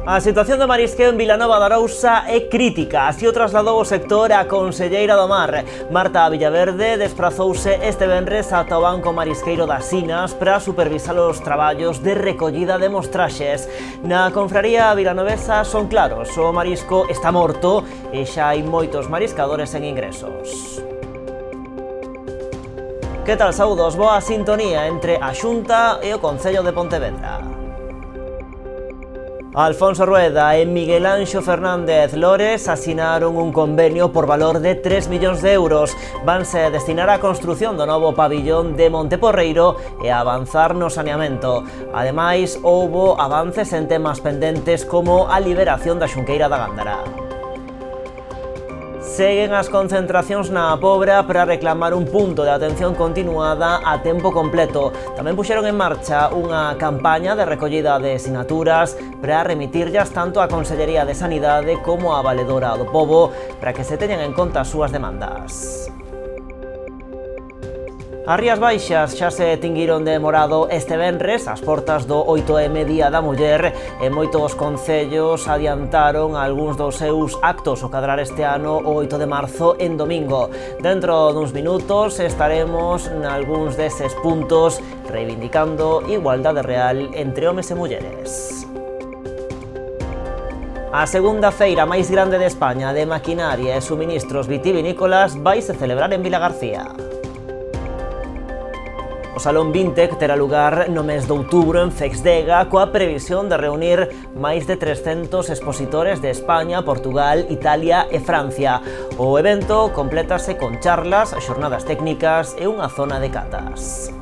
A situación do marisqueo en Vilanova de Arousa é crítica, así o trasladou o sector a conselleira do Mar. Marta Villaverde desprazouse este venres ata o Banco Marisqueiro das Sinas para supervisar os traballos de recollida de mostraxes. Na confraría vilanovesa son claros, o marisco está morto e xa hai moitos mariscadores en ingresos. Que tal, saúdos? Boa sintonía entre a Xunta e o Concello de Pontevedra. Alfonso Rueda e Miguel Anxo Fernández Lores asinaron un convenio por valor de 3 millóns de euros. Vanse destinar á construción do novo pabillón de Monteporreiro e a avanzar no saneamento. Ademais, houbo avances en temas pendentes como a liberación da Xunqueira da Gándara. Seguen as concentracións na Pobra para reclamar un punto de atención continuada a tempo completo. Tamén puxeron en marcha unha campaña de recollida de sinaturas para remitirllas tanto á Consellería de Sanidade como á Valedora do Pobo para que se teñan en conta as súas demandas. As Rías Baixas xa se tinguiron de morado este venres ás portas do 8M Día da Muller e moitos concellos adiantaron algúns dos seus actos o cadrar este ano o 8 de marzo en domingo. Dentro duns minutos estaremos nalgúns deses puntos reivindicando igualdade real entre homes e mulleres. A segunda feira máis grande de España de maquinaria e suministros vitivinícolas vaise celebrar en Vilagarcía. O Salón Vintec terá lugar no mes de outubro en Fexdega coa previsión de reunir máis de 300 expositores de España, Portugal, Italia e Francia. O evento complétase con charlas, xornadas técnicas e unha zona de catas.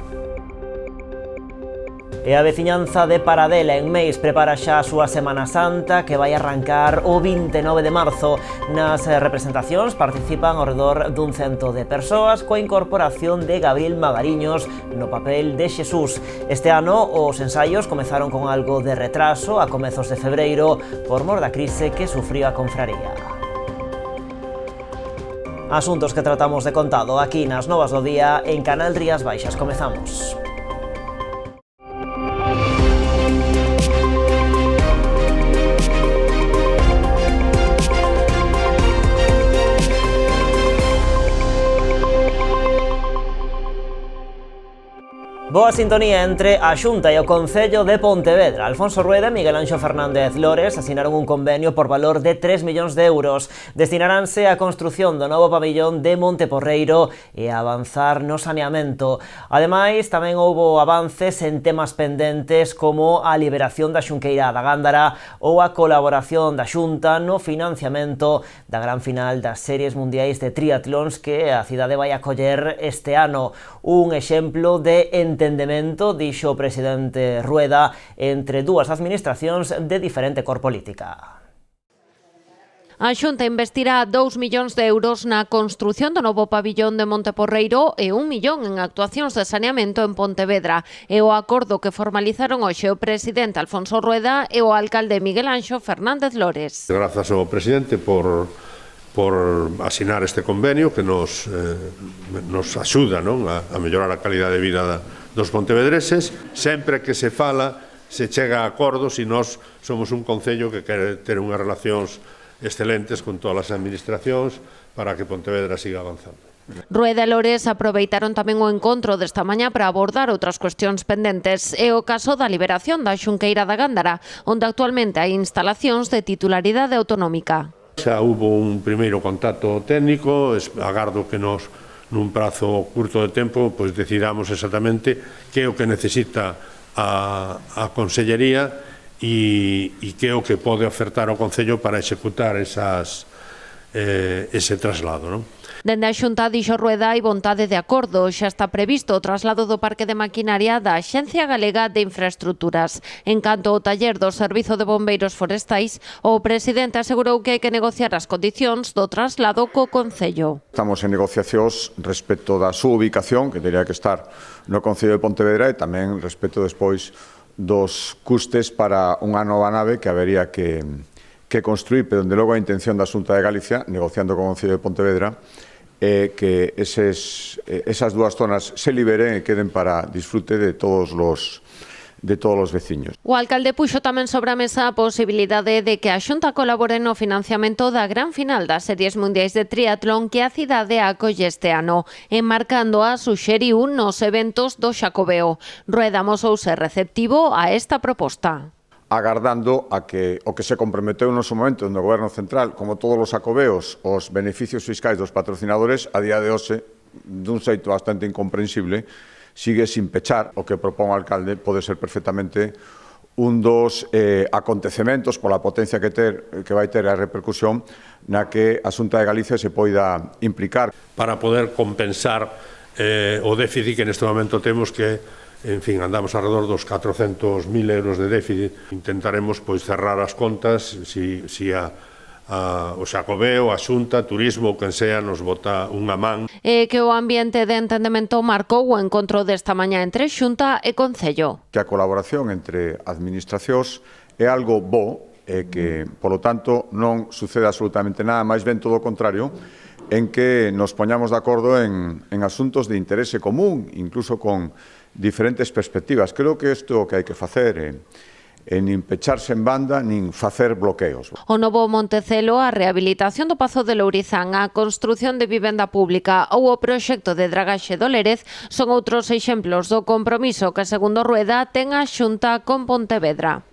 E a veciñanza de Paradela en Meis prepara xa a súa Semana Santa que vai arrancar o 29 de marzo. Nas representacións participan ao redor dun 100 de persoas coa incorporación de Gabriel Magariños no papel de Xesús. Este ano os ensaios comezaron con algo de retraso a comezos de febreiro por mor da crise que sufriu a confraría. Asuntos que tratamos de contado aquí nas Novas do Día en Canal Rías Baixas. Comezamos. Boa sintonía entre a Xunta e o Concello de Pontevedra. Alfonso Rueda e Miguel Anxo Fernández Lores asinaron un convenio por valor de 3 millóns de euros. Destinaránse á construción do novo pabillón de Monteporreiro e a avanzar no saneamento. Ademais, tamén houbo avances en temas pendentes como a liberación da Xunqueira da Gándara ou a colaboración da Xunta no financiamento da gran final das series mundiais de triatlóns que a cidade vai acoller este ano. Un exemplo de entendemento, dixo o presidente Rueda, entre dúas administracións de diferente cor política. A Xunta investirá 2 millóns de euros na construción do novo pabillón de Monteporreiro e 1 millón en actuacións de saneamento en Pontevedra. É o acordo que formalizaron hoxe o presidente Alfonso Rueda e o alcalde Miguel Anxo Fernández Lores. Grazas ao presidente por asinar este convenio que nos axuda, non, a mellorar a calidade de vida dos pontevedreses. Sempre que se fala, se chega a acordos e nós somos un concello que quere ter unhas relacións excelentes con todas as administracións para que Pontevedra siga avanzando. Rueda e Lores aproveitaron tamén o encontro desta mañá para abordar outras cuestións pendentes. É o caso da liberación da Xunqueira da Gándara, onde actualmente hai instalacións de titularidade autonómica. Xa hubo un primeiro contacto técnico, agardo que nos nun prazo curto de tempo pois decidamos exactamente que é o que necesita a Consellería e que é o que pode ofertar ao Concello para executar ese traslado, non? Dende a Xunta, dixo Rueda, hai vontade de acordo. Xa está previsto o traslado do parque de maquinaria da Axencia Galega de Infraestructuras. En canto ao taller do Servizo de Bombeiros Forestais, o presidente asegurou que hai que negociar as condicións do traslado co Concello. Estamos en negociacións respecto da súa ubicación, que teria que estar no Concello de Pontevedra, e tamén respecto despois dos custes para unha nova nave que habería que construir, pero onde logo a intención da Xunta de Galicia, negociando con o Concello de Pontevedra, que esas dúas zonas se liberen e queden para disfrute de todos os todos os veciños. O alcalde puxo tamén sobre a mesa a posibilidade de que a Xunta colabore no financiamento da gran final das Series Mundiais de Triatlón que a cidade acolle este ano, enmarcando a Suxeriu nos eventos do Xacobeo. Rueda amosouse receptivo a esta proposta. Agardando a que o que se comprometeu no seu momento no Goberno Central, como todos os xacobeos, os beneficios fiscais dos patrocinadores, a día de hoxe, dun xeito bastante incomprensible, sigue sin pechar. O que propón o alcalde pode ser perfectamente un dos acontecementos pola potencia que vai ter a repercusión na que a Xunta de Galicia se poida implicar. Para poder compensar o déficit que neste momento temos que, en fin, andamos alrededor dos 400.000 euros de déficit. Intentaremos pois cerrar as contas si o Xacobeo, a Xunta, Turismo, quen sea, nos bota unha man. E que o ambiente de entendemento marcou o encontro desta mañá entre Xunta e Concello. Que a colaboración entre administracións é algo bo e que, polo tanto, non sucede absolutamente nada, máis ben todo o contrario, en que nos poñamos de acordo en asuntos de interese común, incluso con diferentes perspectivas. Creo que isto é o que hai que facer, nin pecharse en banda, nin facer bloqueos. O novo Montecelo, a rehabilitación do Pazo de Lourizán, a construción de vivenda pública ou o proxecto de dragaxe do Lérez son outros exemplos do compromiso que, segundo Rueda, ten a Xunta con Pontevedra.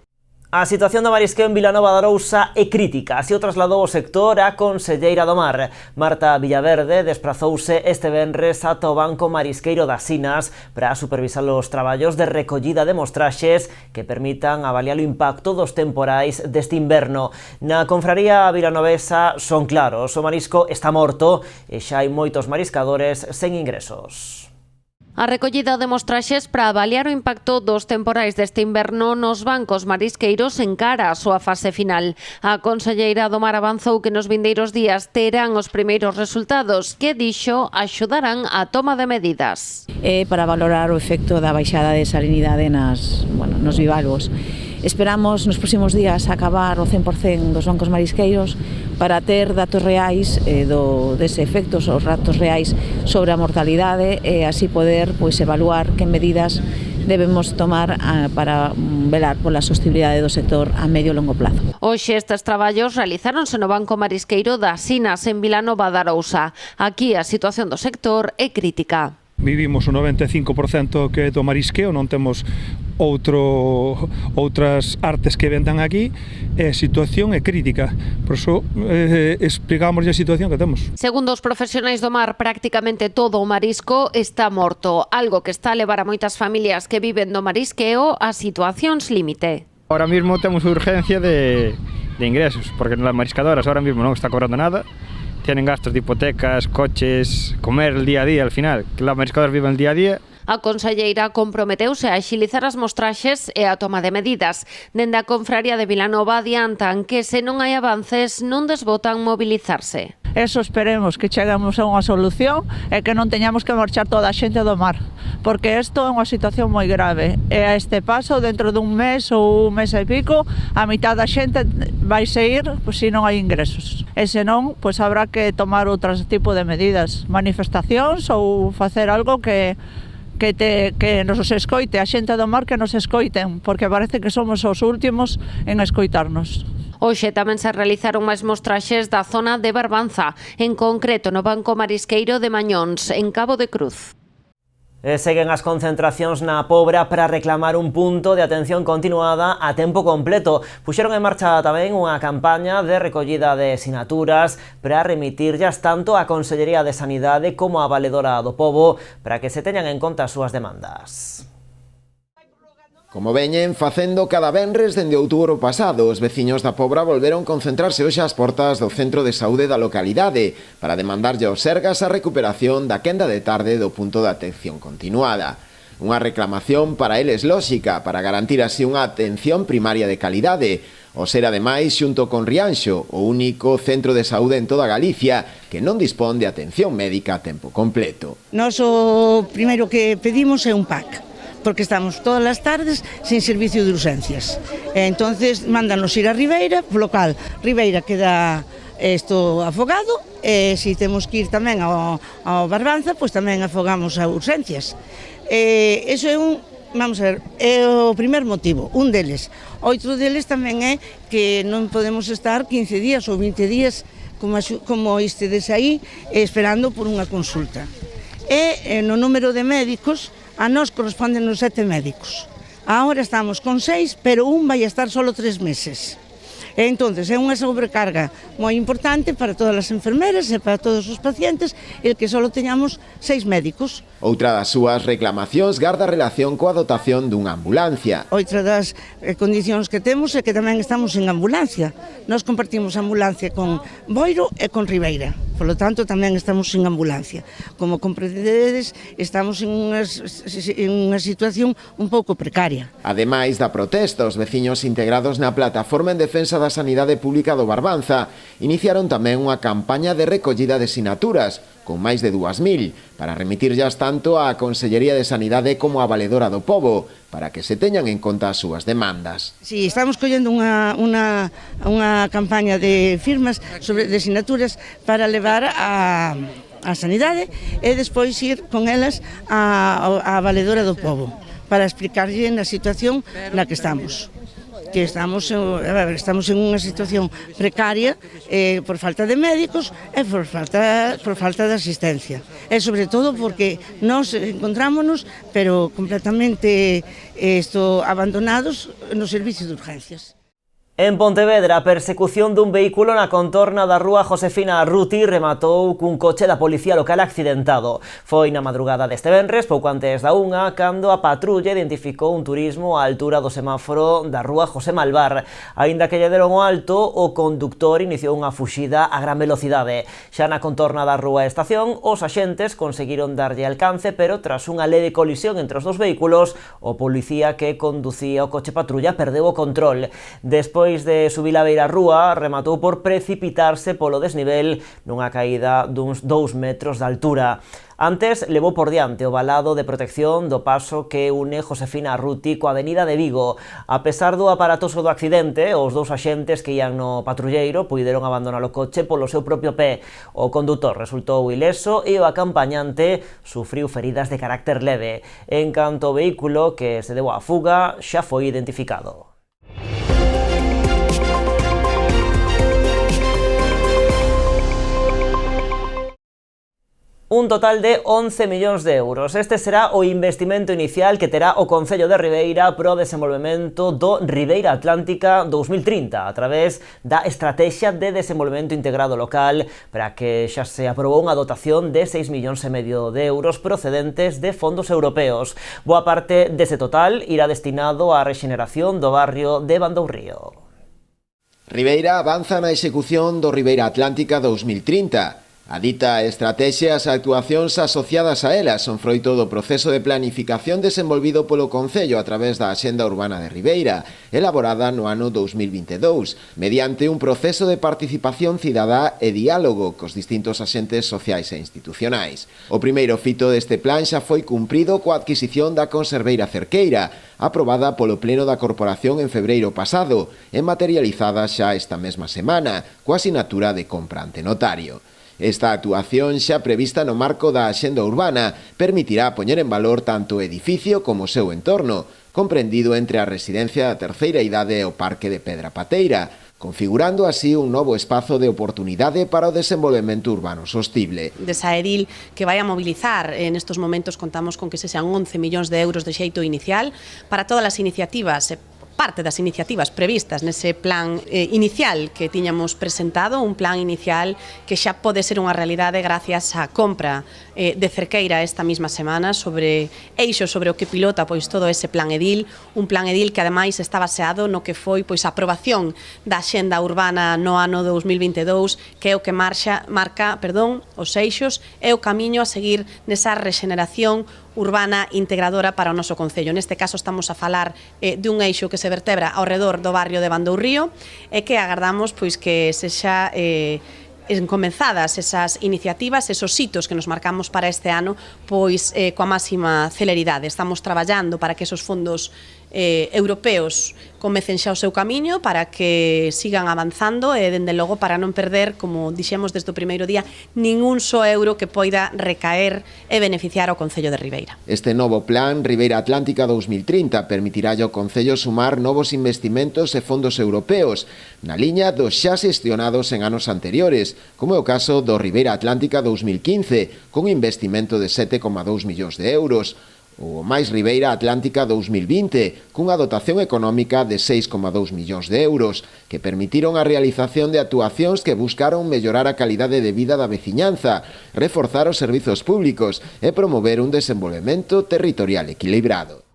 A situación do marisqueo en Vilanova de Arousa é crítica, así o trasladou o sector a conselleira do Mar. Marta Villaverde desprazouse este venres ata o Banco Marisqueiro das Sinas para supervisar os traballos de recollida de mostraxes que permitan avaliar o impacto dos temporais deste inverno. Na confraría vilanovesa son claros, o marisco está morto e xa hai moitos mariscadores sen ingresos. A recollida de mostraxes para avaliar o impacto dos temporais deste inverno nos bancos marisqueiros encara a súa fase final. A conselleira do Mar avanzou que nos vindeiros días terán os primeiros resultados que, dixo, axudarán a toma de medidas. Para valorar o efecto da baixada de salinidade nos bivalvos. Esperamos nos próximos días acabar o 100% dos bancos marisqueiros para ter datos reais dese efecto, os datos reais sobre a mortalidade e así poder evaluar que medidas debemos tomar para velar pola sostenibilidade do sector a medio e longo plazo. Hoxe estes traballos realizáronse no Banco Marisqueiro das Sinas en Vilanova de Arousa. Aquí a situación do sector é crítica. Vivimos o 95% que é do marisqueo, non temos outras artes que vendan aquí, e a situación é crítica. Por iso explicamos a situación que temos. Segundo os profesionais do mar, prácticamente todo o marisco está morto, algo que está a levar a moitas familias que viven do marisqueo a situacións límite. Ahora mismo temos urgencia de ingresos, porque nas mariscadoras ahora mismo non está cobrando nada. Tienen gastos de hipotecas, coches, comer el día a día al final, que los mariscadores viven el día a día. A conselleira comprometeuse a axilizar as mostraxes e a toma de medidas. Dende a confraría de Vilanova adiantan que se non hai avances non desbotan mobilizarse. Eso esperemos, que chegamos a unha solución e que non teñamos que marchar toda a xente do mar, porque isto é unha situación moi grave. E a este paso, dentro dun mes ou un mes e pico, a mitad da xente vai ir se non hai ingresos. E senón, habrá que tomar outro tipo de medidas, manifestacións ou facer algo que nos escoite, a xente do mar que nos escoiten, porque parece que somos os últimos en escoitarnos. Hoxe tamén se realizaron máis mostraxes da zona de Barbanza, en concreto no Banco Marisqueiro de Mañóns, en Cabo de Cruz. Seguen as concentracións na Pobra para reclamar un punto de atención continuada a tempo completo. Puxeron en marcha tamén unha campaña de recollida de sinaturas para remitirllas tanto á Consellería de Sanidade como á Valedora do Pobo para que se teñan en conta as súas demandas. Como veñen facendo cada venres dende outubro pasado, os veciños da Pobra volveron concentrarse hoxe ás portas do centro de saúde da localidade para demandarlle aos Sergas a recuperación da quenda de tarde do punto de atención continuada. Unha reclamación para eles lóxica, para garantir así unha atención primaria de calidade, o ser ademais xunto con Rianxo, o único centro de saúde en toda Galicia que non dispón de atención médica a tempo completo. Nós o primeiro que pedimos é un PAC, porque estamos todas as tardes sin servicio de urgencias. Entonces mándanos ir a Ribeira, polo cal Ribeira queda afogado, e se temos que ir tamén ao Barbanza, pois tamén afogamos a urgencias. Eso é vamos a ver, é o primer motivo, un deles. Outro deles tamén é que non podemos estar 15 días ou 20 días como estedes aí esperando por unha consulta. E no número de médicos, a nós corresponden os 7 médicos. Agora estamos con 6, pero un vai estar solo 3 meses. Entonces, é unha sobrecarga moi importante para todas as enfermeras e para todos os pacientes el que só teñamos 6 médicos. Outra das súas reclamacións garda relación coa dotación dunha ambulancia. Outra das condicións que temos é que tamén estamos sin ambulancia. Nós compartimos ambulancia con Boiro e con Ribeira. Por lo tanto, tamén estamos sin ambulancia. Como comprendedes, estamos en unha situación un pouco precaria. Ademais da protesta, os veciños integrados na Plataforma en Defensa da Sanidade Pública do Barbanza iniciaron tamén unha campaña de recollida de sinaturas, con máis de 2.000, para remitirllas tanto á Consellería de Sanidade como á Valedora do Pobo, para que se teñan en conta as súas demandas. Sí, estamos collendo unha campaña de firmas de sinaturas para levar a Sanidade e despois ir con elas á Valedora do Pobo, para explicarlle na situación na que estamos. Que estamos en unha situación precaria por falta de médicos e por falta de asistencia. E sobre todo porque nós encontrámonos pero completamente abandonados no servicio de urgencias. En Pontevedra, a persecución dun vehículo na contorna da rúa Josefina Arruti rematou cun coche da policía local accidentado. Foi na madrugada deste venres, pouco antes da 1, cando a patrulla identificou un turismo á altura do semáforo da rúa José Malvar. Aínda que lle deron o alto, o conductor iniciou unha fuxida a gran velocidade. Xa na contorna da rúa Estación, os axentes conseguiron darlle alcance, pero tras unha leve colisión entre os dos vehículos, o policía que conducía o coche patrulla perdeu o control. Despois de subir a beira rúa, rematou por precipitarse polo desnivel nunha caída duns 2 metros de altura. Antes levou por diante o valado de protección do paso que une Josefina Arruti coa avenida de Vigo. A pesar do aparatoso do accidente, os dous axentes que ían no patrulleiro puideron abandonar o coche polo seu propio pé. O condutor resultou ileso e o acompañante sufriu feridas de carácter leve. En canto ao vehículo que se deu á fuga, xa foi identificado. Un total de 11 millóns de euros. Este será o investimento inicial que terá o Concello de Ribeira pro desenvolvemento do Ribeira Atlántica 2030 a través da Estrategia de Desenvolvemento Integrado Local, para que xa se aprobou unha dotación de 6,5 millóns de euros procedentes de fondos europeos. Boa parte dese total irá destinado á rexeneración do barrio de Bandourrío. Ribeira avanza na execución do Ribeira Atlántica 2030. A dita estrategia e as actuacións asociadas a elas son froito do proceso de planificación desenvolvido polo Concello a través da Axenda Urbana de Ribeira, elaborada no ano 2022, mediante un proceso de participación cidadá e diálogo cos distintos axentes sociais e institucionais. O primeiro fito deste plan xa foi cumprido coa adquisición da conserveira cerqueira, aprobada polo Pleno da Corporación en febreiro pasado e materializada xa esta mesma semana, coa sinatura de compra ante notario. Esta actuación xa prevista no marco da Axenda Urbana permitirá poñer en valor tanto o edificio como o seu entorno, comprendido entre a residencia da terceira idade e o Parque de Pedra Pateira, configurando así un novo espazo de oportunidade para o desenvolvemento urbano sostible. Desa edil que vai a mobilizar, en estos momentos contamos con que se sean 11 millóns de euros de xeito inicial para todas as iniciativas, parte das iniciativas previstas nese plan inicial que tiñamos presentado, un plan inicial que xa pode ser unha realidade gracias á compra de cerqueira esta mesma semana sobre eixos sobre o que pilota pois todo ese plan edil, un plan edil que ademais está baseado no que foi pois a aprobación da Axenda Urbana no ano 2022, que é o que marca os eixos e o camiño a seguir nesa rexeneración urbana integradora para o noso Concello. Neste caso estamos a falar dun eixo que se vertebra ao redor do barrio de Bandourrío e que agardamos pois que sexa encomenzadas esas iniciativas, esos hitos que nos marcamos para este ano, pois coa máxima celeridade. Estamos traballando para que esos fondos europeos comecen xa o seu camiño para que sigan avanzando e, dende logo, para non perder, como dixemos desde o primeiro día, ningún só euro que poida recaer e beneficiar ao Concello de Ribeira. Este novo plan Ribeira Atlántica 2030 permitirá ao Concello sumar novos investimentos e fondos europeos na liña dos xa xestionados en anos anteriores, como é o caso do Ribeira Atlántica 2015, con investimento de 7,2 millóns de euros, ou máis Ribeira Atlántica 2020, cunha dotación económica de 6,2 millóns de euros, que permitiron a realización de actuacións que buscaron mellorar a calidade de vida da veciñanza, reforzar os servizos públicos e promover un desenvolvemento territorial equilibrado.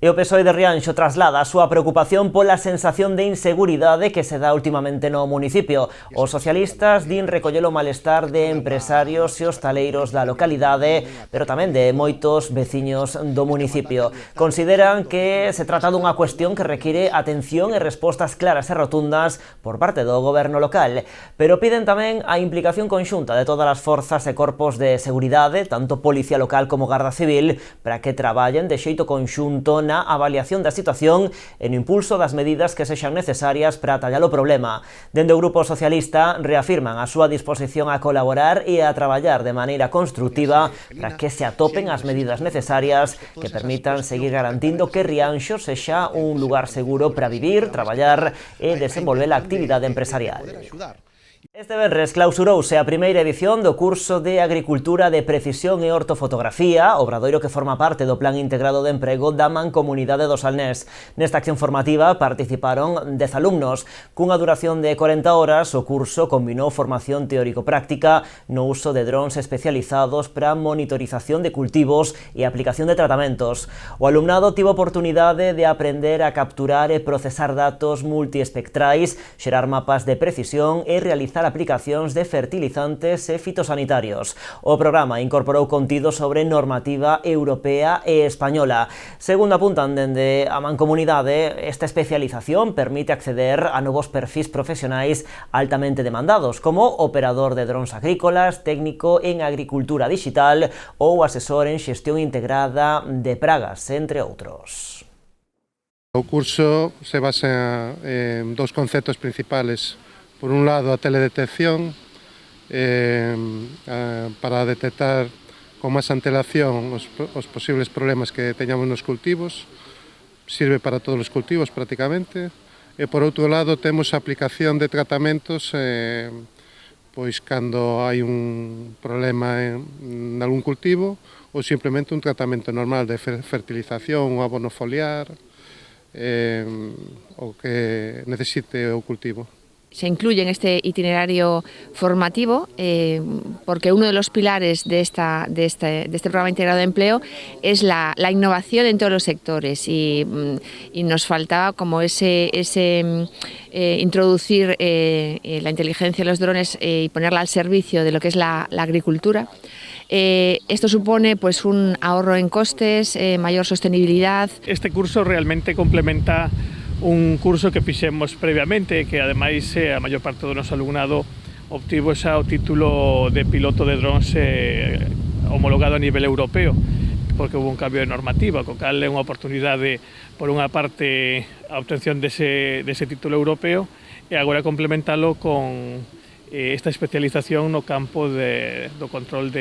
E o PSOE de Rianxo traslada a súa preocupación pola sensación de inseguridade que se dá últimamente no municipio. Os socialistas din recoller o malestar de empresarios e hostaleiros da localidade, pero tamén de moitos veciños do municipio. Consideran que se trata dunha cuestión que require atención e respostas claras e rotundas por parte do goberno local, pero piden tamén a implicación conxunta de todas as forzas e corpos de seguridade, tanto Policía Local como Garda Civil, para que traballen de xeito conxunto na avaliación da situación e no impulso das medidas que sexan necesarias para atallar o problema. Dende o Grupo Socialista reafirman a súa disposición a colaborar e a traballar de maneira constructiva para que se atopen as medidas necesarias que permitan seguir garantindo que Rianxo sexa un lugar seguro para vivir, traballar e desenvolver a actividade empresarial. Este venres clausurouse a primeira edición do curso de Agricultura de Precisión e Ortofotografía, obradoiro que forma parte do Plan Integrado de Emprego da Mancomunidade do Salnés. Nesta acción formativa participaron 10 alumnos. Cunha duración de 40 horas, o curso combinou formación teórico-práctica no uso de drons especializados para monitorización de cultivos e aplicación de tratamentos. O alumnado tivo oportunidade de aprender a capturar e procesar datos multiespectrais, xerar mapas de precisión e realizar aplicacións de fertilizantes e fitosanitarios. O programa incorporou contido sobre normativa europea e española. Segundo apuntan dende a Mancomunidade, esta especialización permite acceder a novos perfis profesionais altamente demandados, como operador de drons agrícolas, técnico en agricultura digital ou asesor en xestión integrada de pragas, entre outros. O curso se basa en dos conceptos principales. Por un lado, a teledetección para detectar con máis antelación os posibles problemas que teñamos nos cultivos. Sirve para todos os cultivos prácticamente. E por outro lado, temos a aplicación de tratamentos pois cando hai un problema en algún cultivo ou simplemente un tratamento normal de fertilización, un abono foliar, o que necesite o cultivo. Se incluye en este itinerario formativo porque uno de los pilares de este programa integrado de empleo es la innovación en todos los sectores y nos faltaba como introducir la inteligencia de los drones y ponerla al servicio de lo que es la agricultura. Esto supone pues un ahorro en costes, mayor sostenibilidad. Este curso realmente complementa un curso que fixemos previamente, que ademais a maior parte do noso alumnado obtivo xa o título de piloto de drones homologado a nivel europeo, porque hubo un cambio de normativa, co cal é unha oportunidade, por unha parte, a obtención dese título europeo e agora complementalo con esta especialización no campo do control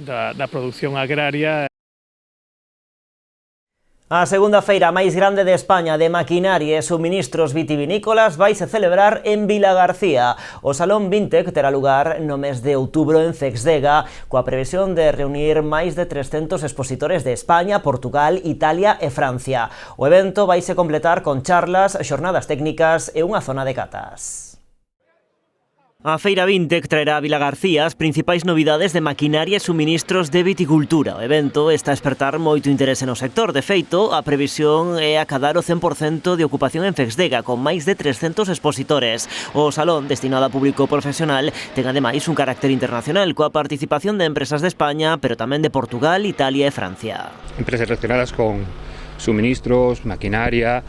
da produción agraria. A segunda feira máis grande de España de maquinaria e suministros vitivinícolas vaise celebrar en Vilagarcía. O Salón Vintec terá lugar no mes de outubro en Cexdega, coa previsión de reunir máis de 300 expositores de España, Portugal, Italia e Francia. O evento vaise completar con charlas, xornadas técnicas e unha zona de catas. A Feira Vintec traerá a Vilagarcía as principais novidades de maquinaria e suministros de viticultura. O evento está a despertar moito interese no sector. De feito, a previsión é acadar o 100% de ocupación en Cexdega, con máis de 300 expositores. O salón, destinado a público profesional, ten ademais un carácter internacional, coa participación de empresas de España, pero tamén de Portugal, Italia e Francia. Empresas relacionadas con suministros, maquinaria,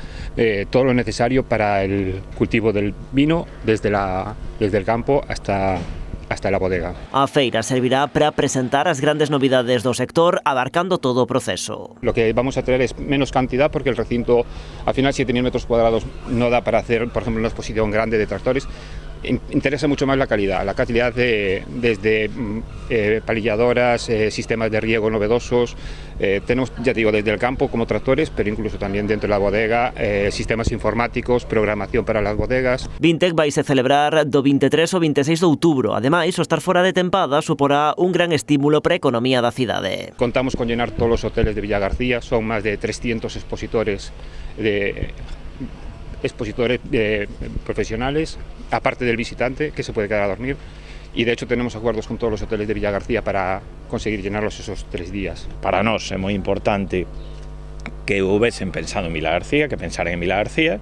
todo lo necesario para el cultivo del vino, desde el campo hasta hasta la bodega. A feira servirá para presentar as grandes novidades do sector, abarcando todo o proceso. Lo que vamos a traer es menos cantidad porque el recinto, al final 7.000 metros cuadrados no da para hacer, por ejemplo, una exposición grande de tractores. Interesa mucho más la calidad desde palilladoras, sistemas de riego novedosos. Tenemos, ya digo, desde el campo como tractores, pero incluso también dentro de la bodega, sistemas informáticos, programación para las bodegas. Vintec vai se celebrar do 23 ao 26 de outubro. Ademais, o estar fora de tempada suporá un gran estímulo para a economía da cidade. Contamos con llenar todos los hoteles de Villagarcía, son más de 300 expositores profesionales, aparte del visitante que se puede quedar a dormir, y de hecho tenemos acuerdos con todos los hoteles de Villagarcía para conseguir llenarlos esos 3 días. Para nós é moi importante que houvesen pensado en Villagarcía, que pensaran en Villagarcía,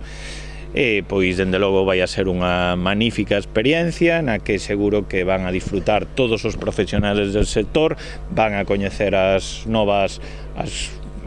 e pois dende logo vai a ser unha magnífica experiencia na que seguro que van a disfrutar todos os profesionales del sector, van a coñecer as novas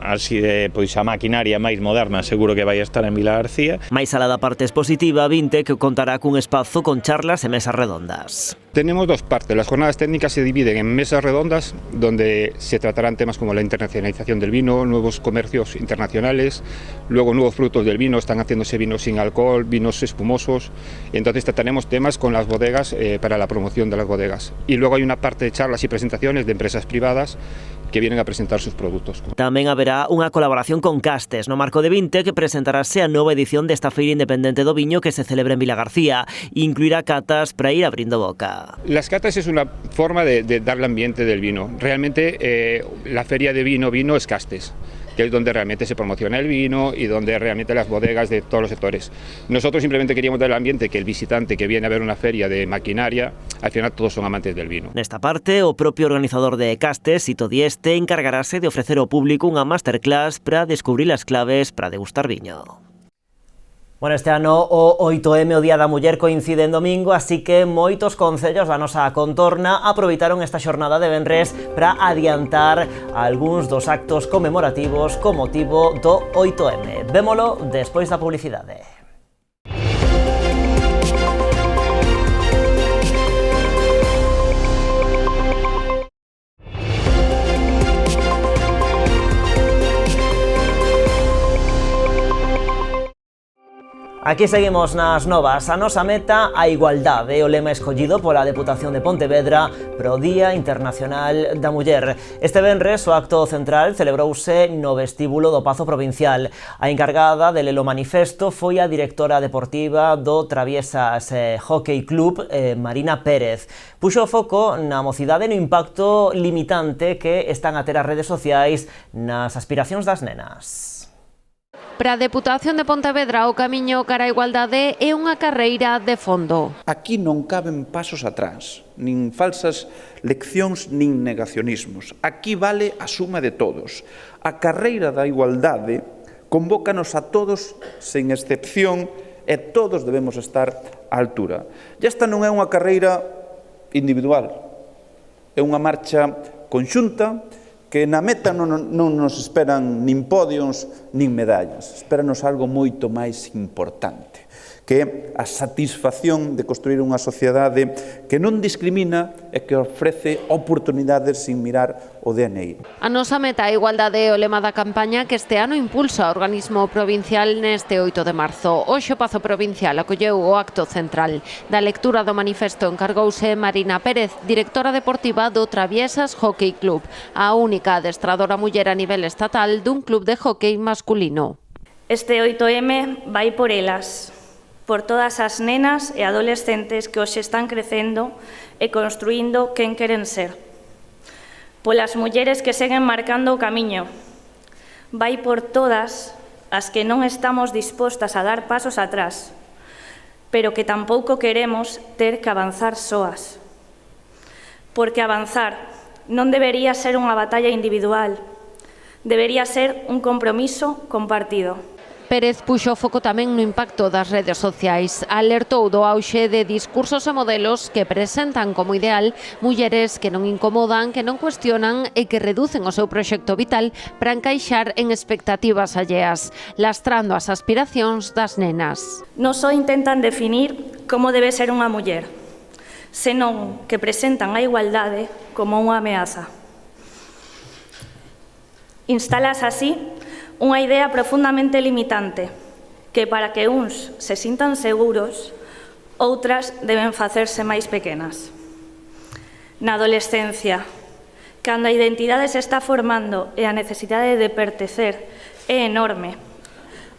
así de a maquinaria máis moderna, seguro que vai estar en Villagarcía. Mais alá da parte expositiva, Vintec contará cun espazo con charlas e mesas redondas. Tenemos dos partes. Las jornadas técnicas se dividen en mesas redondas, donde se tratarán temas como la internacionalización del vino, nuevos comercios internacionales, luego nuevos frutos del vino, están haciéndose vinos sin alcohol, vinos espumosos, y entonces trataremos temas con las bodegas para la promoción de las bodegas. Y luego hay una parte de charlas y presentaciones de empresas privadas que vienen a presentar sus produtos. Tamén haberá unha colaboración con Castes. No marco de Vintec presentarase a nova edición desta feira independente do viño que se celebra en Vilagarcía. Incluirá catas para ir abrindo boca. Las catas es una forma de dar el ambiente del vino. Realmente la feria de vino es Castes, que es donde realmente se promociona el vino y donde realmente las bodegas de todos los sectores. Nosotros simplemente queríamos dar el ambiente que el visitante que viene a ver una feria de maquinaria, al final todos son amantes del vino. Nesta parte, o propio organizador de Castes, Sito Dieste, encargarase de ofrecer ao público unha masterclass para descubrir as claves para degustar viño. Bueno, este ano o 8M, o Día da Muller, coincide en domingo, así que moitos concellos da nosa contorna aproveitaron esta xornada de venres para adiantar algúns dos actos conmemorativos co motivo do 8M. Vémolo despois da publicidade. Aquí seguimos nas novas. A nosa meta, a igualdade, o lema escollido pola Deputación de Pontevedra pro Día Internacional da Muller. Este venres o acto central celebrouse no vestíbulo do Pazo Provincial. A encargada de lelo manifesto foi a directora deportiva do Traviesas Hockey Club, Marina Pérez. Puxo o foco na mocidade e no impacto limitante que están a ter as redes sociais nas aspiracións das nenas. Para a Deputación de Pontevedra, o camiño cara a igualdade é unha carreira de fondo. Aquí non caben pasos atrás, nin falsas leccións, nin negacionismos. Aquí vale a suma de todos. A carreira da igualdade convócanos a todos, sen excepción, e todos debemos estar á altura. E esta non é unha carreira individual, é unha marcha conxunta, que na meta non nos esperan nin podios, nin medallas. Espéranos algo moito máis importante, que é a satisfacción de construir unha sociedade que non discrimina e que ofrece oportunidades sin mirar o DNI. A nosa meta a igualdade é o lema da campaña que este ano impulsa o organismo provincial neste 8 de marzo. Hoxe o Pazo Provincial acolleu o acto central. Da lectura do manifesto encargouse Marina Pérez, directora deportiva do Traviesas Hockey Club, a única adestradora muller a nivel estatal dun club de hockey masculino. Este 8M vai por elas, por todas as nenas e adolescentes que hoxe están crecendo e construindo quen queren ser. Polas mulleres que seguen marcando o camiño. Vai por todas as que non estamos dispostas a dar pasos atrás, pero que tampouco queremos ter que avanzar soas. Porque avanzar non debería ser unha batalla individual, debería ser un compromiso compartido. Pérez puxo o foco tamén no impacto das redes sociais. Alertou do auxe de discursos e modelos que presentan como ideal mulleres que non incomodan, que non cuestionan e que reducen o seu proxecto vital para encaixar en expectativas alleas, lastrando as aspiracións das nenas. Non só intentan definir como debe ser unha muller, senón que presentan a igualdade como unha ameaza. Instalase así unha idea profundamente limitante, que para que uns se sintan seguros, outras deben facerse máis pequenas. Na adolescencia, cando a identidade se está formando e a necesidade de pertecer é enorme,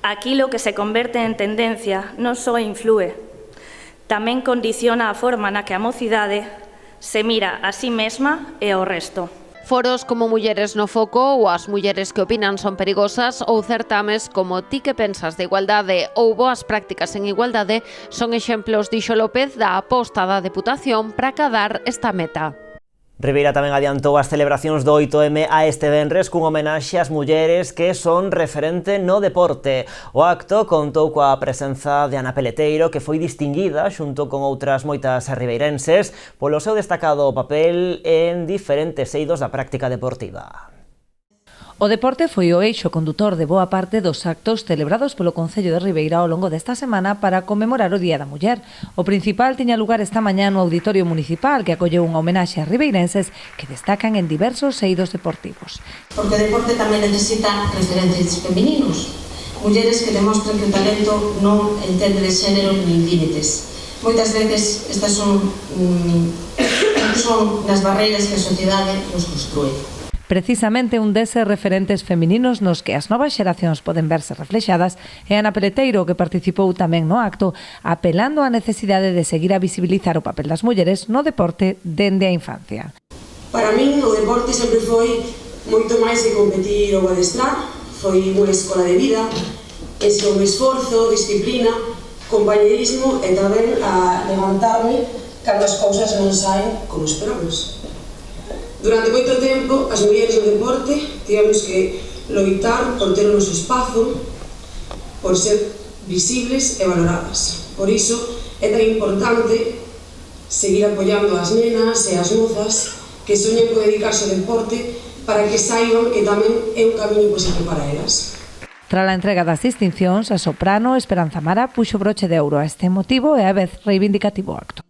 aquilo que se converte en tendencia non só inflúe, tamén condiciona a forma na que a mocidade se mira a sí mesma e ao resto. Foros como Mulleres no Foco ou As mulleres que opinan son perigosas ou certames como Ti que pensas de igualdade ou Boas prácticas en igualdade son exemplos, dixo López, da aposta da Deputación para acadar esta meta. Ribeira tamén adiantou as celebracións do 8M a este venres cun homenaxe ás mulleres que son referente no deporte. O acto contou coa presenza de Ana Peleteiro, que foi distinguida xunto con outras moitas ribeirenses polo seu destacado papel en diferentes eidos da práctica deportiva. O deporte foi o eixo condutor de boa parte dos actos celebrados polo Concello de Ribeira ao longo desta semana para conmemorar o Día da Muller. O principal tiña lugar esta mañá no Auditorio Municipal, que acolleu unha homenaxe a ribeirenses que destacan en diversos eidos deportivos. Porque o deporte tamén necesita referentes femininos, mulleres que demostren que o talento non entende de xénero nin límites. Moitas veces estas son nas barreiras que a sociedade nos construe. Precisamente un deses referentes femininos nos que as novas xeracións poden verse reflexadas é Ana Peleteiro, que participou tamén no acto, apelando á necesidade de seguir a visibilizar o papel das mulleres no deporte dende a infancia. Para min o deporte sempre foi moito máis que competir ou adestrar, foi unha escola de vida, un esforzo, disciplina, compañerismo e tamén a levantarme cando as cousas non saen como esperamos. Durante moito tempo, as mulleres no deporte tivemos que loitar por ter o noso espazo, por ser visibles e valoradas. Por iso é tan importante seguir apoiando as nenas e as mozas que soñan con dedicarse ao deporte para que saiban que tamén é un camiño posible para elas. Tras a entrega das distincións, a soprano Esperanza Mara puxo broche de ouro a este motivo e a vez reivindicativo acto.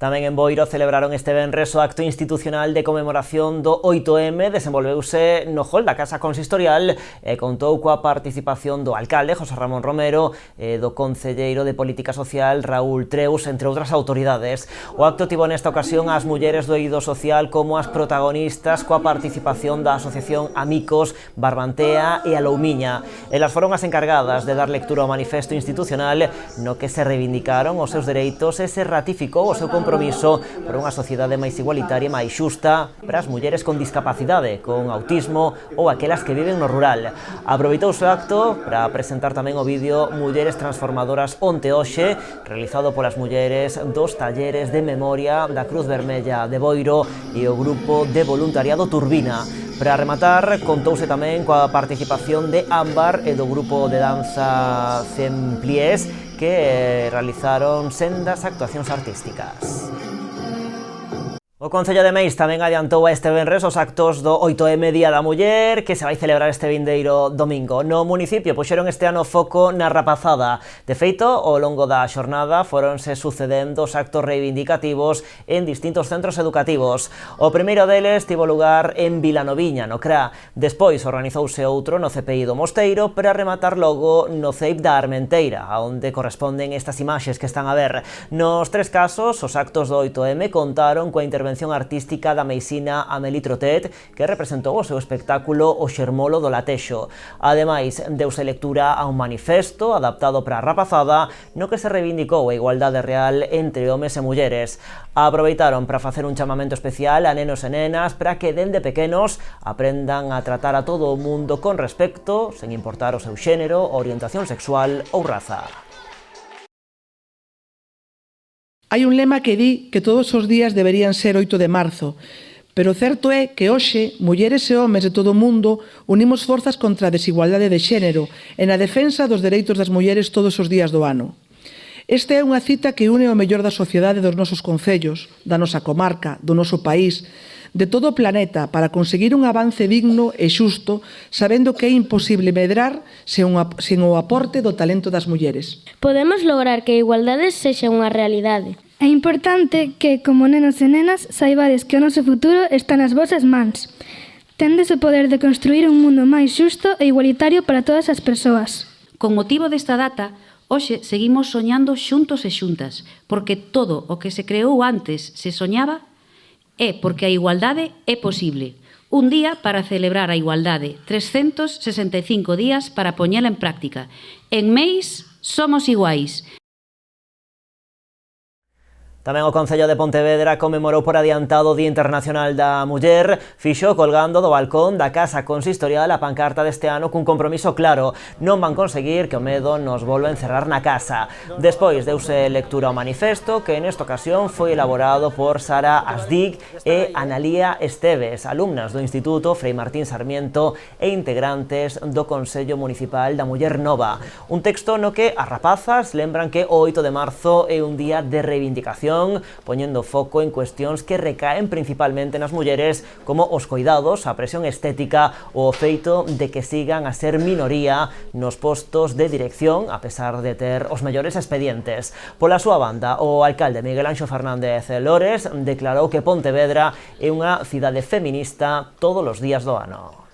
Tamén en Boiro celebraron este venres o acto institucional de conmemoración do 8M, desenvolveuse no hall da Casa Consistorial e contou coa participación do alcalde José Ramón Romero e do concelleiro de Política Social Raúl Treus, entre outras autoridades. O acto tivo nesta ocasión as mulleres do eido social como as protagonistas coa participación da Asociación Amicos, Barbantea e Aloumiña. Elas foron as encargadas de dar lectura ao manifesto institucional no que se reivindicaron os seus dereitos e se ratificou o seu compromiso por unha sociedade máis igualitaria e máis xusta para as mulleres con discapacidade, con autismo ou aquelas que viven no rural. Aproveitouse o acto para presentar tamén o vídeo Mulleres Transformadoras onte hoxe, realizado polas mulleres dos talleres de memoria da Cruz Vermella de Boiro e o grupo de voluntariado Turbina. Para rematar, contouse tamén coa participación de Ámbar e do grupo de danza Cempliés, que realizaron sendas actuacións artísticas. O Concello de Meis tamén adiantou a este venres os actos do 8M Día da Muller, que se vai celebrar este vindeiro domingo. No municipio puxeron este ano foco na rapazada. De feito, ao longo da xornada foronse sucedendo os actos reivindicativos en distintos centros educativos. O primeiro deles tivo lugar en Vilanoviña, no CRA. Despois organizouse outro no CPI do Mosteiro para rematar logo no CEIP da Armenteira, onde corresponden estas imaxes que están a ver. Nos tres casos, os actos do 8M contaron coa intervención artística da meisina Amélie Trotet, que representou o seu espectáculo O Xermolo do Latexo. Ademais, deuse lectura a un manifesto adaptado para a rapazada, no que se reivindicou a igualdade real entre homes e mulleres. Aproveitaron para facer un chamamento especial a nenos e nenas para que dende pequenos aprendan a tratar a todo o mundo con respecto, sen importar o seu xénero, orientación sexual ou raza. Hai un lema que di que todos os días deberían ser 8 de marzo, pero o certo é que hoxe, mulleres e homes de todo o mundo, unimos forzas contra a desigualdade de xénero e na defensa dos dereitos das mulleres todos os días do ano. Esta é unha cita que une o mellor da sociedade dos nosos concellos, da nosa comarca, do noso país, de todo o planeta para conseguir un avance digno e xusto, sabendo que é imposible medrar sen o aporte do talento das mulleres. Podemos lograr que a igualdade sexa unha realidade. É importante que, como nenos e nenas, saibades que o noso futuro está nas vosas mans. Tendes o poder de construir un mundo máis xusto e igualitario para todas as persoas. Con motivo desta data, hoxe seguimos soñando xuntos e xuntas, porque todo o que se creou antes se soñaba é porque a igualdade é posible. Un día para celebrar a igualdade, 365 días para poñela en práctica. En MEIS somos iguais. Tamén o Concello de Pontevedra conmemorou por adiantado o Día Internacional da Muller, fixo colgando do balcón da Casa Consistorial a pancarta deste ano cun compromiso claro: non van conseguir que o medo nos volva a encerrar na casa. Despois deuse lectura ao manifesto, que nesta ocasión foi elaborado por Sara Asdig e Analía Esteves, alumnas do Instituto Frei Martín Sarmiento e integrantes do Consello Municipal da Muller Nova. Un texto no que as rapazas lembran que o 8 de marzo é un día de reivindicación, poñendo foco en cuestións que recaen principalmente nas mulleres, como os coidados, a presión estética ou o feito de que sigan a ser minoría nos postos de dirección, a pesar de ter os mellores expedientes. Pola súa banda, o alcalde Miguel Anxo Fernández Lores declarou que Pontevedra é unha cidade feminista todos os días do ano.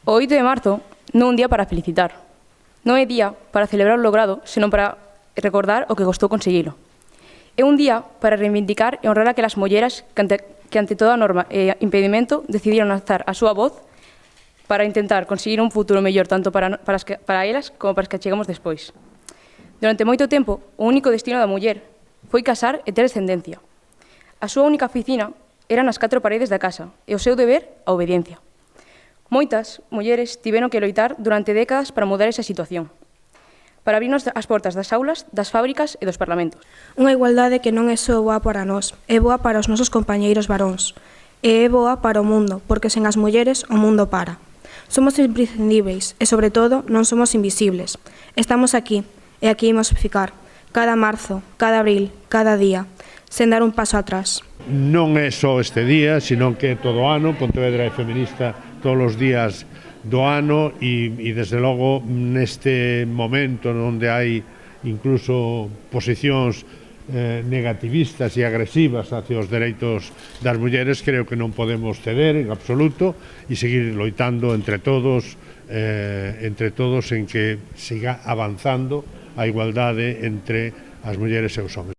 O 8 de marzo non é un día para felicitar, non é día para celebrar o logrado, senón para recordar o que costou conseguilo. É un día para reivindicar e honrar aquelas mulleres que ante toda norma e impedimento decidiron alzar a súa voz para intentar conseguir un futuro mellor tanto para elas como para as que chegamos despois. Durante moito tempo, o único destino da muller foi casar e ter descendencia. A súa única oficina eran as 4 paredes da casa e o seu deber a obediencia. Moitas mulleres tiveron que loitar durante décadas para mudar esa situación, para abrirnos as portas das aulas, das fábricas e dos parlamentos. Unha igualdade que non é só boa para nós, é boa para os nosos compañeiros varóns. E é boa para o mundo, porque sen as mulleres o mundo para. Somos imprescindíveis e, sobre todo, non somos invisibles. Estamos aquí, e aquí imos ficar, cada marzo, cada abril, cada día, sen dar un paso atrás. Non é só este día, sino que todo o ano, Pontevedra é feminista todos os días do ano e desde logo neste momento onde hai incluso posicións negativistas e agresivas hacia os dereitos das mulleres, creo que non podemos ceder en absoluto e seguir loitando entre todos en que siga avanzando a igualdade entre as mulleres e os homens.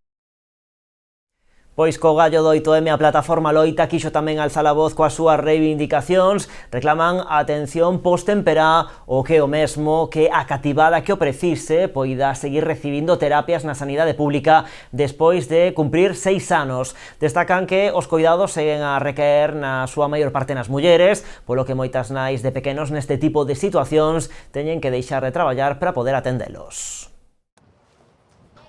Pois co gallo do 8M a plataforma loita quixo tamén alzar a voz coas súas reivindicacións, reclaman a atención postemperá o que o mesmo que a cativada que o precise poida seguir recibindo terapias na sanidade pública despois de cumprir 6 anos. Destacan que os coidados seguen a recaer na súa maior parte nas mulleres, polo que moitas nais de pequenos neste tipo de situacións teñen que deixar de traballar para poder atendelos.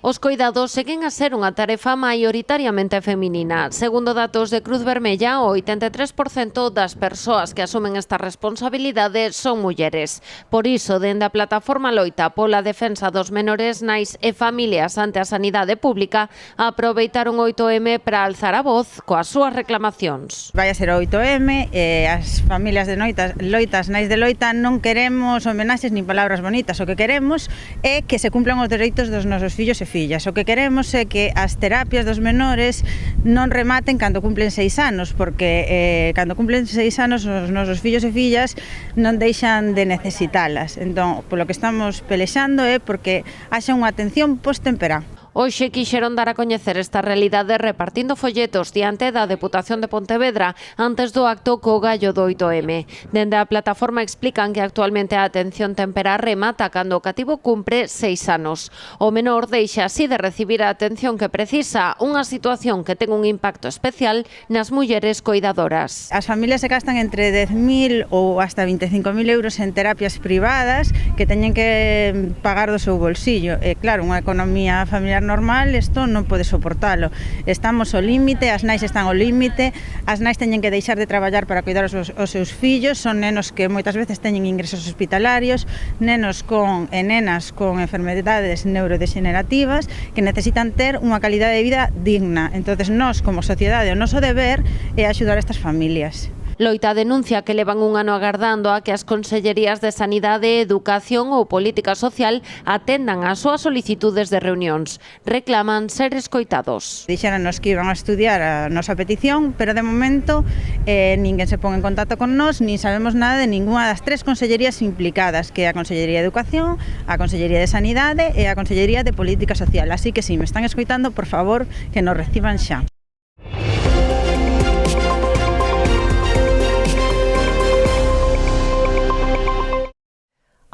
Os coidados seguen a ser unha tarefa maioritariamente feminina. Segundo datos de Cruz Vermella, o 83% das persoas que asumen esta responsabilidade son mulleres. Por iso, dende a plataforma loita pola defensa dos menores, nais e familias ante a sanidade pública, aproveitaron o 8M para alzar a voz coas súas reclamacións. Vai a ser o 8M e as familias de loitas nais de loita non queremos homenaxes nin palabras bonitas. O que queremos é que se cumplan os dereitos dos nosos fillos e fillas. O que queremos é que as terapias dos menores non rematen cando cumplen 6 anos, porque cando cumplen 6 anos os nosos fillos e fillas non deixan de necesitalas. Entón, polo que estamos pelexando é porque haxa unha atención postemperá. Hoxe quixeron dar a coñecer esta realidade repartindo folletos diante da Deputación de Pontevedra antes do acto co gallo do 8M. Dende a plataforma explican que actualmente a atención temperá remata cando o cativo cumpre 6 anos. O menor deixa así de recibir a atención que precisa, unha situación que ten un impacto especial nas mulleres coidadoras. As familias se gastan entre 10.000 ou hasta 25.000 euros en terapias privadas que teñen que pagar do seu bolsillo. E claro, unha economía familiar normal, isto non pode soportalo. Estamos ao límite, as nais están ao límite, as nais teñen que deixar de traballar para cuidar os seus fillos, son nenos que moitas veces teñen ingresos hospitalarios, nenos e nenas con enfermedades neurodegenerativas que necesitan ter unha calidade de vida digna. Entonces, nós, como sociedade, o noso deber é axudar a estas familias. Loita denuncia que levan un ano agardando a que as consellerías de Sanidade, Educación ou Política Social atendan as súas solicitudes de reunións. Reclaman ser escoitados. Dixéranos que iban a estudiar a nosa petición, pero de momento ninguén se pon en contacto con nós, nin sabemos nada de ninguna das tres consellerías implicadas, que é a Consellería de Educación, a Consellería de Sanidade e a Consellería de Política Social. Así que se me están escoitando, por favor, que nos reciban xa.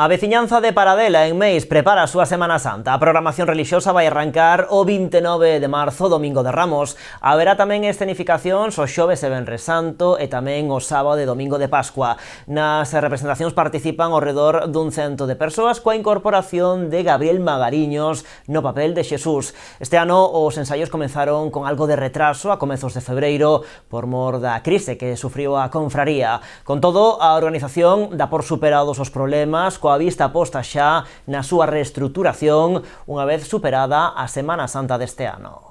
A veciñanza de Paradela, en Meis, prepara a súa Semana Santa. A programación relixiosa vai arrancar o 29 de marzo, Domingo de Ramos. Haberá tamén escenificacións o xoves e venres santo e tamén o sábado e domingo de Pascua. Nas representacións participan ao redor dun 100 de persoas coa incorporación de Gabriel Magariños no papel de Xesús. Este ano os ensaios comenzaron con algo de retraso a comezos de febreiro por mor da crise que sufriu a confraría. Con todo, a organización dá por superados os problemas coa vista posta xa na súa reestruturación unha vez superada a Semana Santa deste ano.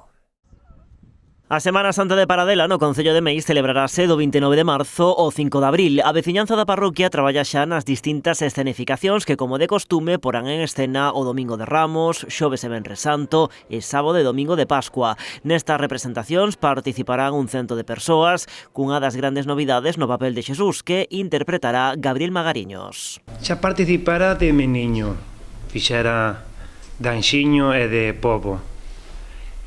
A Semana Santa de Paradela no Concello de Meis celebrarase do 29 de marzo ao 5 de abril. A veciñanza da parroquia traballa xa nas distintas escenificacións que, como de costume, porán en escena o Domingo de Ramos, xoves e venres santo e sábado e domingo de Pascua. Nestas representacións participarán un 100 de persoas, cunha das grandes novidades no papel de Xesús, que interpretará Gabriel Magariños. Xa participara de meniño, fixera de anxiño e de pobo.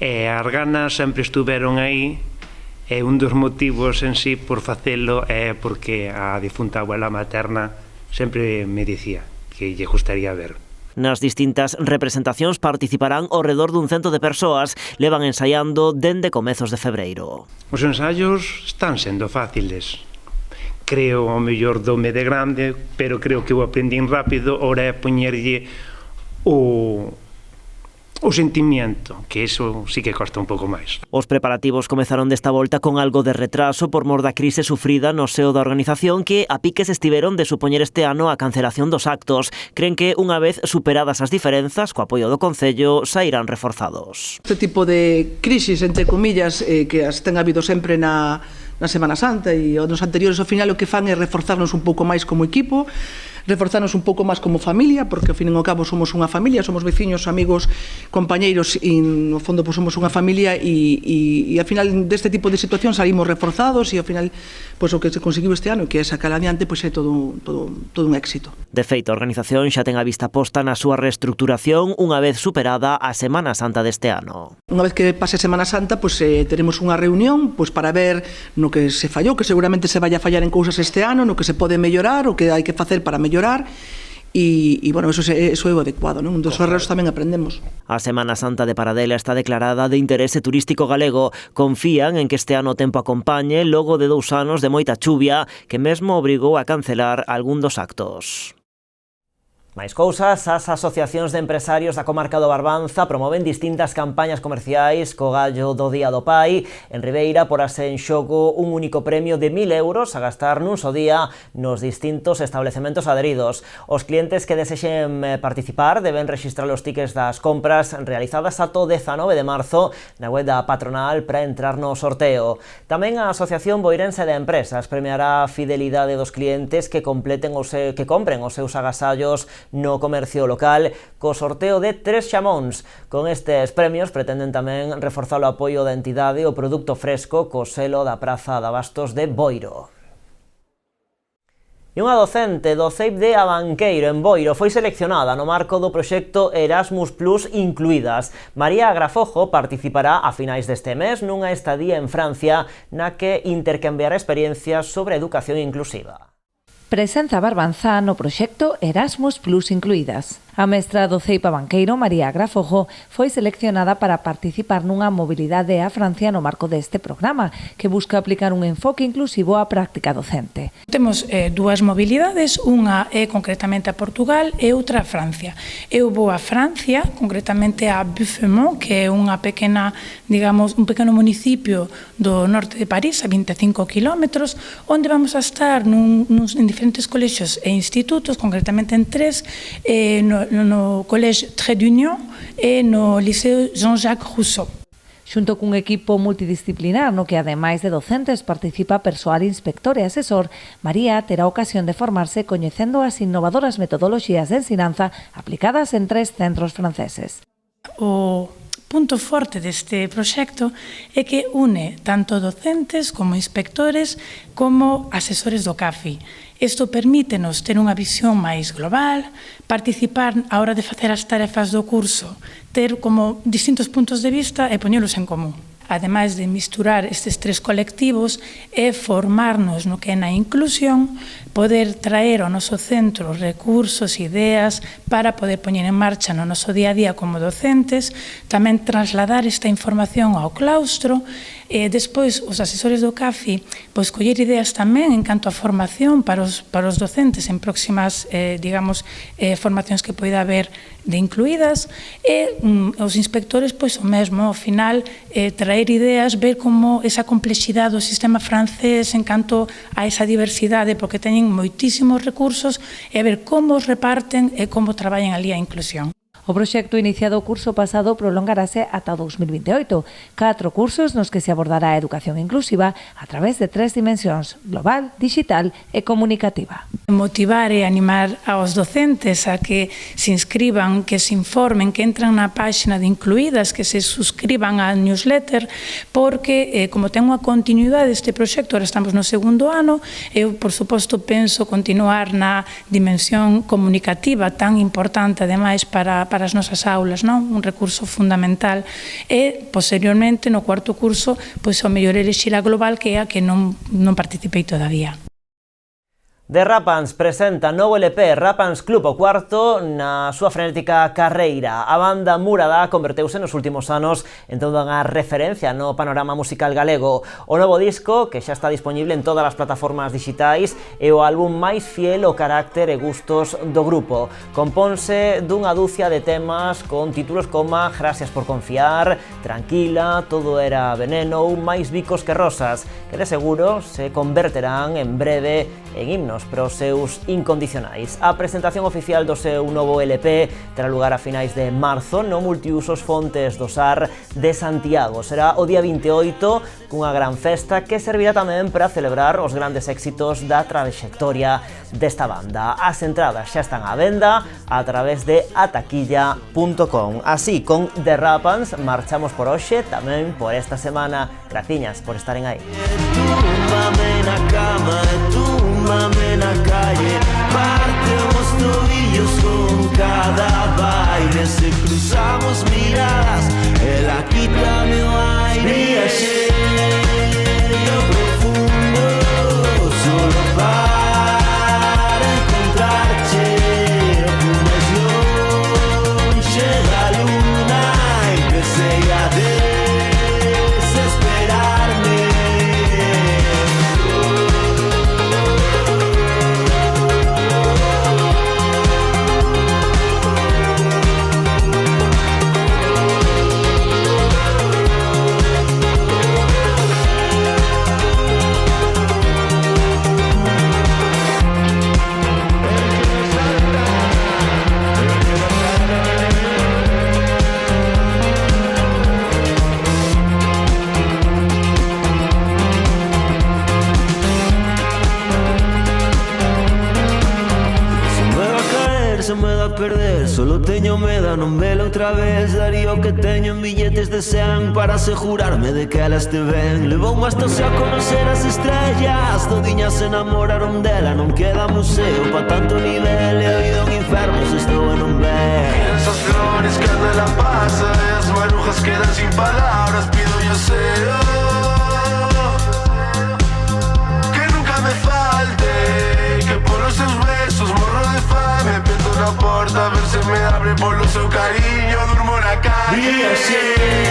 E as ganas sempre estuveron aí, e un dos motivos en sí por facelo é porque a difunta abuela materna sempre me dicía que lle gustaría ver. Nas distintas representacións participarán ao redor dun 100 de persoas, levan ensaiando dende comezos de febreiro. Os ensaios están sendo fáciles. Creo o mellor dome de grande, pero creo que o aprendín rápido, ora é poñerlle o sentimiento, que eso sí que costa un pouco máis. Os preparativos comezaron desta volta con algo de retraso por mor da crise sufrida no seo da organización, que a piques estiveron de supoñer este ano a cancelación dos actos. Creen que unha vez superadas as diferenzas, co apoio do Concello, sairán reforzados. Este tipo de crisis, entre comillas, que as ten habido sempre na Semana Santa e os anteriores, ao final o que fan é reforzarnos un pouco máis como equipo, reforzarnos un pouco máis como familia, porque ao fin e ao cabo somos unha familia, somos veciños, amigos, compañeiros, e no fondo pues, somos unha familia e ao final deste tipo de situacións salimos reforzados e ao final pues, o que se conseguiu este ano, que é sacar adiante, pues, é todo un éxito. De feito, a organización xa ten a vista posta na súa reestruturación unha vez superada a Semana Santa deste ano. Unha vez que pase Semana Santa, pues, teremos unha reunión pues, para ver no que se fallou, que seguramente se vai a fallar en cousas este ano, no que se pode mellorar, o que hai que facer para mellorar, e bueno, eso é o adecuado, non? Dos erros tamén aprendemos. A Semana Santa de Paradela está declarada de interese turístico galego. Confían en que este ano o tempo acompañe logo de 2 anos de moita chuvia que mesmo obrigou a cancelar algún dos actos. Máis cousas, as asociacións de empresarios da comarca do Barbanza promoven distintas campañas comerciais co gallo do Día do Pai. En Ribeira porase en xogo un único premio de 1.000 euros a gastar nun só día nos distintos establecementos adheridos. Os clientes que desexen participar deben rexistrar os tickets das compras realizadas ata o 19 de marzo na web da patronal para entrar no sorteo. Tamén a Asociación Boirense de Empresas premiará a fidelidade dos clientes que compren os seus agasallos no comercio local co sorteo de 3 xamóns. Con estes premios pretenden tamén reforzar o apoio da entidade ao produto fresco co selo da Praza de Abastos de Boiro. E unha docente do CEIP de Abanqueiro, en Boiro, foi seleccionada no marco do proxecto Erasmus Plus Incluídas. María Grafojo participará a finais deste mes nunha estadía en Francia na que intercambiará experiencias sobre educación inclusiva. Presenza Barbanza no proxecto Erasmus Plus Incluídas. A mestra do CEIP Abanqueiro, María Grafojo, foi seleccionada para participar nunha mobilidade a Francia no marco deste programa, que busca aplicar un enfoque inclusivo á práctica docente. Temos dúas mobilidades, unha é concretamente a Portugal e outra a Francia. Eu vou a Francia, concretamente a Buffemont, que é unha pequena, digamos, un pequeno municipio do norte de París, a 25 kilómetros, onde vamos a estar en diferentes colexios e institutos, concretamente en 3, no Collège Trait d'Union e no Liceo Jean-Jacques Rousseau. Xunto cun equipo multidisciplinar no que, ademais de docentes, participa persoal inspector e asesor, María terá ocasión de formarse coñecendo as innovadoras metodoloxías de ensinanza aplicadas en 3 centros franceses. O punto forte deste proxecto é que une tanto docentes como inspectores como asesores do CAFI. Isto permítenos ter unha visión máis global, participar á hora de facer as tarefas do curso, ter como distintos puntos de vista e poñelos en común. Ademais de misturar estes 3 colectivos e formarnos no que é na inclusión, poder traer ao noso centro recursos, ideas para poder poñer en marcha no noso día a día como docentes, tamén trasladar esta información ao claustro e despois os asesores do CAFI pois coller ideas tamén en canto a formación para os docentes en próximas formacións que poida haber de incluídas e os inspectores pois o mesmo, ao final traer ideas, ver como esa complexidade do sistema francés en canto a esa diversidade, porque teñen moitísimos recursos, e ver como os reparten e como traballan ali a inclusión. O proxecto iniciado o curso pasado prolongarase ata 2028. 4 cursos nos que se abordará a educación inclusiva a través de 3 dimensións: global, digital e comunicativa. Motivar e animar aos docentes a que se inscriban, que se informen, que entran na páxina de Incluídas, que se suscriban á newsletter, porque como ten unha continuidade este proxecto, ahora estamos no 2º ano, eu, por suposto, penso continuar na dimensión comunicativa tan importante, ademais, para as nosas aulas, non? Un recurso fundamental. E, posteriormente, no 4º curso, pois ao mellor elixir a global, que é a que non participei todavía. The Rapans presenta novo LP Rapans Club, o cuarto na súa frenética carreira. A banda murada converteuse nos últimos anos en toda unha referencia no panorama musical galego. O novo disco, que xa está disponible en todas as plataformas digitais, é o álbum máis fiel ao carácter e gustos do grupo. Compónse dunha dúcia de temas con títulos como Gracias por confiar, Tranquila, Todo era veneno ou Máis bicos que rosas, que de seguro se converterán en breve en himnos para os seus incondicionais. A presentación oficial do seu novo LP terá lugar a finais de marzo no Multiusos Fontes do Sar de Santiago. Será o día 28 cunha gran festa que servirá tamén para celebrar os grandes éxitos da traxectoria desta banda. As entradas xa están á venda a través de ataquilla.com. Así, con The Rapans marchamos por hoxe, tamén por esta semana. Graciñas por estaren aí. Na cama, túmbame na calle, parte os tobillos con cada baile. Se cruzamos miradas, ela quítame o aire. Viajero profundo, solo para encontrarte. Más longe da luna, empecé a desesperarme. Se me da a perder, solo teño medo, non vela outra vez. Daría o que teño en billetes de 100 para asegurarme de que ela este ben. Levou hasta a conocer as estrellas, todiñas se enamoraron dela. Non queda museo pa tanto nivel, e a vida un inferno se estou en un ben. Esas flores que anda la pasa, as marujas quedan sin palabras. Pido yo deseo que nunca me falte, que por los seus besos morro de fame. Peto na porta, a ver se me abre polo seu cariño. Durmo na calle.